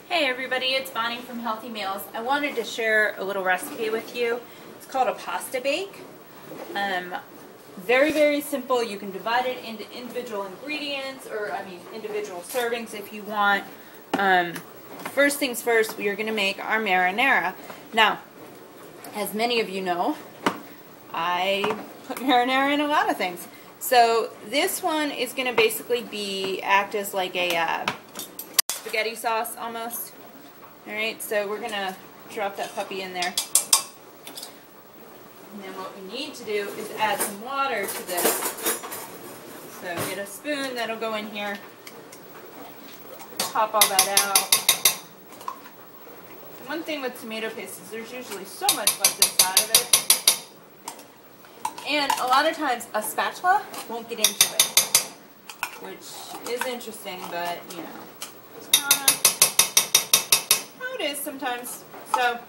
Hey everybody, it's Bonnie from Healthy Meals. I wanted to share a little recipe with you. It's called a pasta bake. Very, very simple. You can divide it into individual ingredients, or individual servings if you want. First things first, we are going to make our marinara. Now, as many of you know, I put marinara in a lot of things. So this one is going to basically act as like a spaghetti sauce almost. Alright, so we're going to drop that puppy in there. And then what we need to do is add some water to this. So get a spoon, that'll go in here. Pop all that out. One thing with tomato paste is there's usually so much left inside of it. And a lot of times a spatula won't get into it, which is interesting, but you know, it's how it is sometimes. So,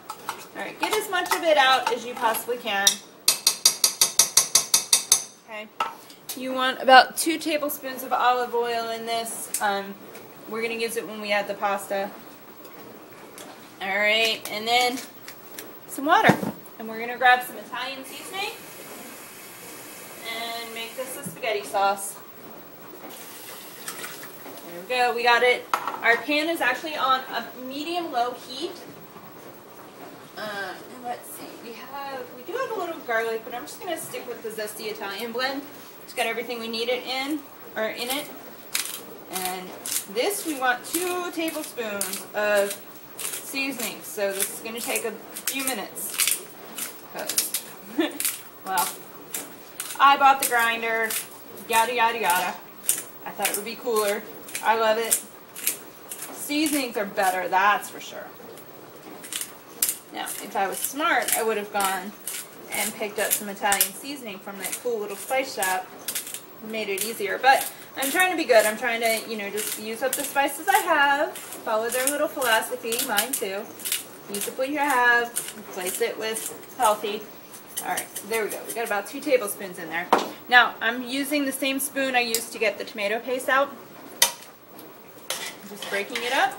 alright, get as much of it out as you possibly can. Okay, you want about 2 tablespoons of olive oil in this. We're going to use it when we add the pasta. Alright, and then some water. And we're going to grab some Italian seasoning and make this a spaghetti sauce. There we go, we got it. Our pan is actually on a medium-low heat. And let's see, we do have a little garlic, but I'm just going to stick with the zesty Italian blend. It's got everything we need it in it. And this, we want 2 tablespoons of seasoning. So this is going to take a few minutes. Because, well, I bought the grinder, yada yada yada. I thought it would be cooler. I love it. Seasonings are better, that's for sure. Now, if I was smart, I would have gone and picked up some Italian seasoning from that cool little spice shop and made it easier. But I'm trying to be good. I'm trying to, just use up the spices I have, follow their little philosophy, mine too. Use up what you have, replace it with healthy. Alright, so there we go. We got about 2 tablespoons in there. Now, I'm using the same spoon I used to get the tomato paste out. Just breaking it up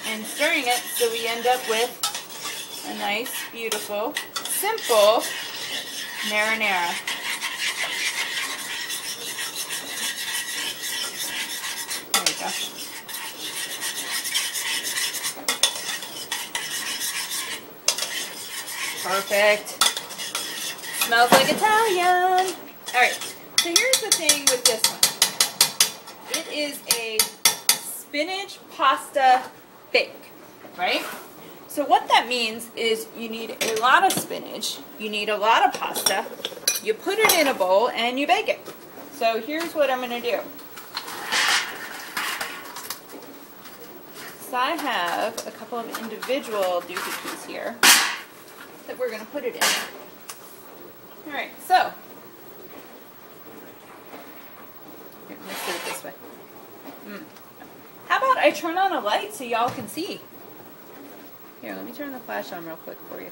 and stirring it so we end up with a nice, beautiful, simple marinara. There we go. Perfect. Smells like Italian. Alright, so here's the thing with this one. It is a spinach pasta bake, right? So what that means is you need a lot of spinach, you need a lot of pasta, you put it in a bowl, and you bake it. So here's what I'm going to do. So I have a couple of individual doohickeys here that we're going to put it in. Alright, so here, let's do it this way. How about I turn on a light so y'all can see? Here, let me turn the flash on real quick for you.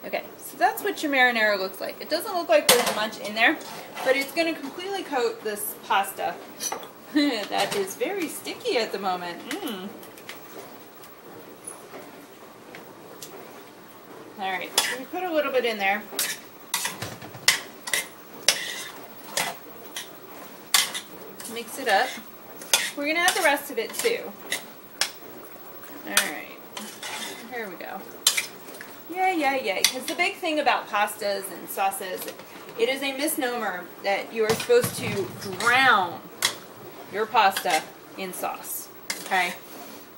Okay, so that's what your marinara looks like. It doesn't look like there's much in there, but it's going to completely coat this pasta. That is very sticky at the moment. Alright, so we put a little bit in there. Mix it up. We're going to add the rest of it too. Alright, here we go. Yay. Because the big thing about pastas and sauces, it is a misnomer that you are supposed to drown your pasta in sauce. Okay?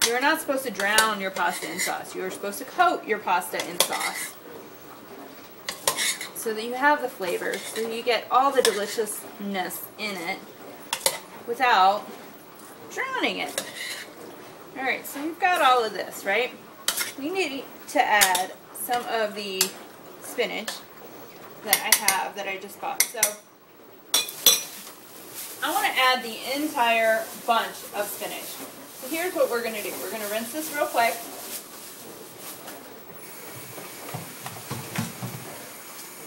You are not supposed to drown your pasta in sauce. You are supposed to coat your pasta in sauce so that you have the flavor, so you get all the deliciousness in it without drowning it. Alright, so we've got all of this, right? We need to add some of the spinach that I have, that I just bought. So I want to add the entire bunch of spinach. So here's what we're going to do. We're going to rinse this real quick.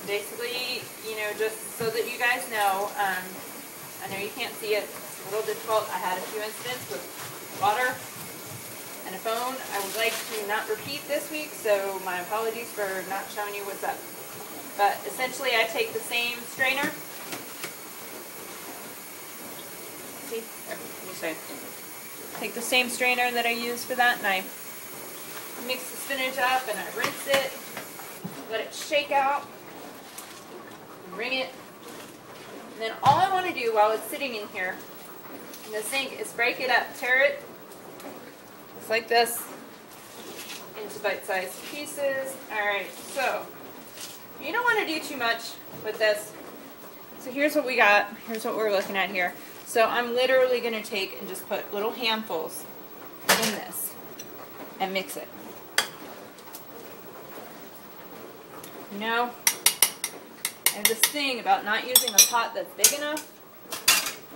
Basically, just so that you guys know, I know you can't see it, a little difficult. I had a few incidents with water and a phone. I would like to not repeat this week, so my apologies for not showing you what's up. But essentially I take the same strainer. See? There, let me show you. Take the same strainer that I use for that, and I mix the spinach up and I rinse it, let it shake out, wring it, and then all I want to do while it's sitting in here in the sink is break it up, tear it just like this into bite-sized pieces. Alright, so you don't want to do too much with this. So here's what we got, here's what we're looking at here. So I'm literally going to take and just put little handfuls in this and mix it. You know, I have this thing about not using a pot that's big enough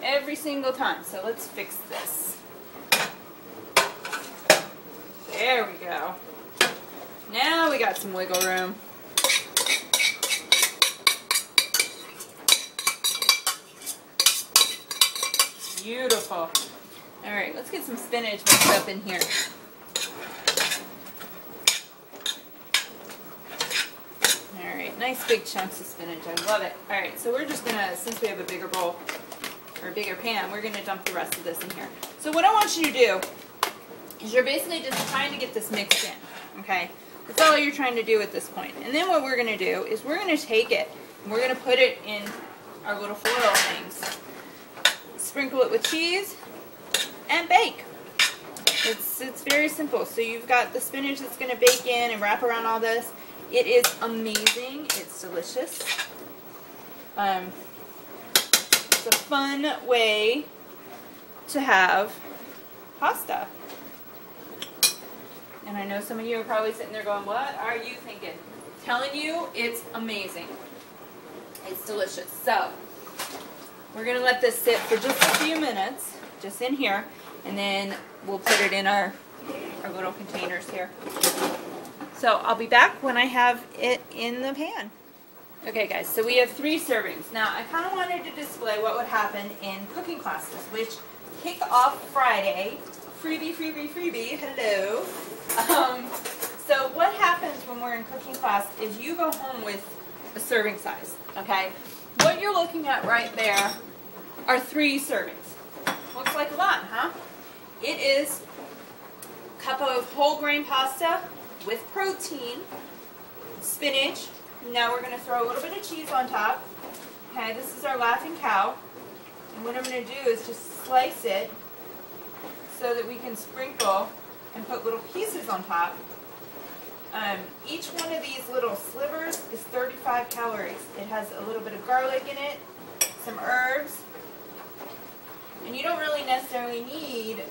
every single time. So let's fix this. There we go. Now we got some wiggle room. Beautiful. Alright, let's get some spinach mixed up in here. Alright, nice big chunks of spinach. I love it. Alright, so we're just gonna, since we have a bigger bowl, or a bigger pan, we're gonna dump the rest of this in here. So what I want you to do is you're basically just trying to get this mixed in. Okay? That's all you're trying to do at this point. And then what we're gonna do is we're gonna take it and we're gonna put it in our little foil things. Sprinkle it with cheese and bake. It's very simple. So you've got the spinach that's going to bake in and wrap around all this. It is amazing. It's delicious. It's a fun way to have pasta. And I know some of you are probably sitting there going, what are you thinking? I'm telling you, it's amazing. It's delicious. So we're going to let this sit for just a few minutes, just in here, and then we'll put it in our little containers here. So I'll be back when I have it in the pan. Okay guys, so we have 3 servings. Now I kind of wanted to display what would happen in cooking classes, which kick off Friday. Freebie, freebie, freebie, hello. So what happens when we're in cooking class is you go home with a serving size, okay? What you're looking at right there are 3 servings. Looks like a lot, huh? It is a cup of whole grain pasta with protein, spinach. Now we're going to throw a little bit of cheese on top. Okay, this is our laughing cow. And what I'm going to do is just slice it so that we can sprinkle and put little pieces on top. Each one of these little slivers is 35 calories. It has a little bit of garlic in it, some herbs, and you don't really necessarily need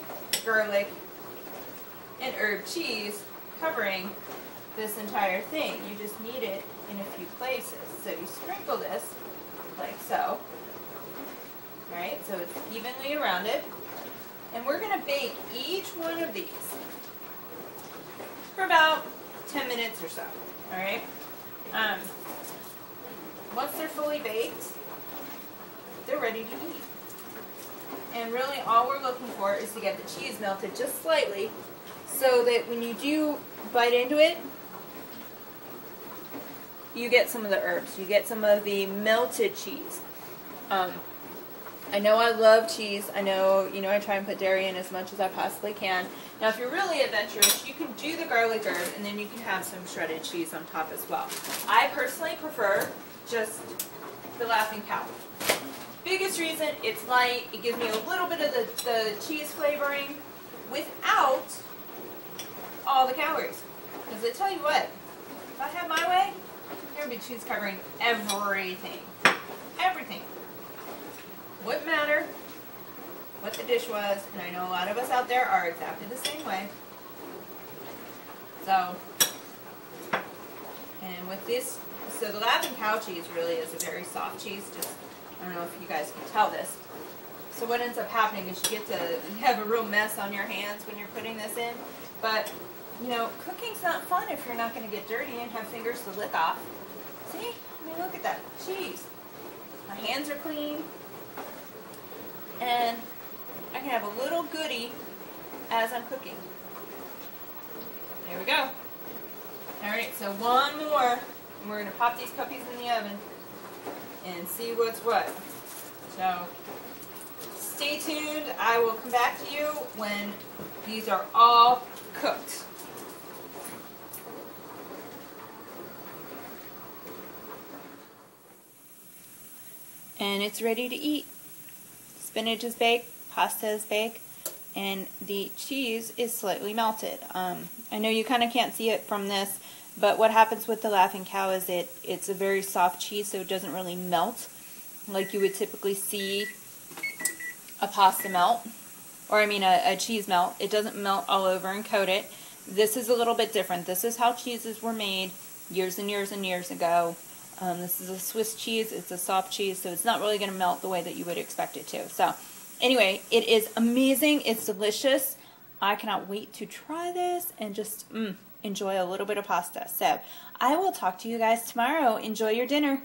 garlic and herb cheese covering this entire thing. You just need it in a few places. So you sprinkle this like so, right? So it's evenly around it. And we're going to bake each one of these for about 10 minutes or so, alright? Once they're fully baked, they're ready to eat. And really all we're looking for is to get the cheese melted just slightly so that when you do bite into it, you get some of the herbs. You get some of the melted cheese. I know I love cheese. I know, I try and put dairy in as much as I possibly can. Now, if you're really adventurous, you can do the garlic herb, and then you can have some shredded cheese on top as well. I personally prefer just the Laughing Cow. Biggest reason, it's light. It gives me a little bit of the cheese flavoring without all the calories. Because I tell you what, if I had my way, there would be cheese covering everything. Everything. Wouldn't matter what the dish was, and I know a lot of us out there are exactly the same way. So, and with this, so the Laughing Cow cheese really is a very soft cheese. Just, I don't know if you guys can tell this. So what ends up happening is you have a real mess on your hands when you're putting this in. But, cooking's not fun if you're not going to get dirty and have fingers to lick off. See? I mean, look at that cheese. My hands are clean. And have a little goodie as I'm cooking. There we go. Alright, so one more, and we're going to pop these puppies in the oven and see what's what. So, stay tuned. I will come back to you when these are all cooked. And it's ready to eat. Spinach is baked, pasta is baked, and the cheese is slightly melted. I know you kind of can't see it from this, but what happens with the Laughing Cow is it's a very soft cheese, so it doesn't really melt like you would typically see a pasta melt, or I mean a cheese melt. It doesn't melt all over and coat it. This is a little bit different. This is how cheeses were made years and years and years ago. This is a Swiss cheese. It's a soft cheese, so it's not really going to melt the way that you would expect it to. So anyway, it is amazing. It's delicious. I cannot wait to try this and just enjoy a little bit of pasta. So I will talk to you guys tomorrow. Enjoy your dinner.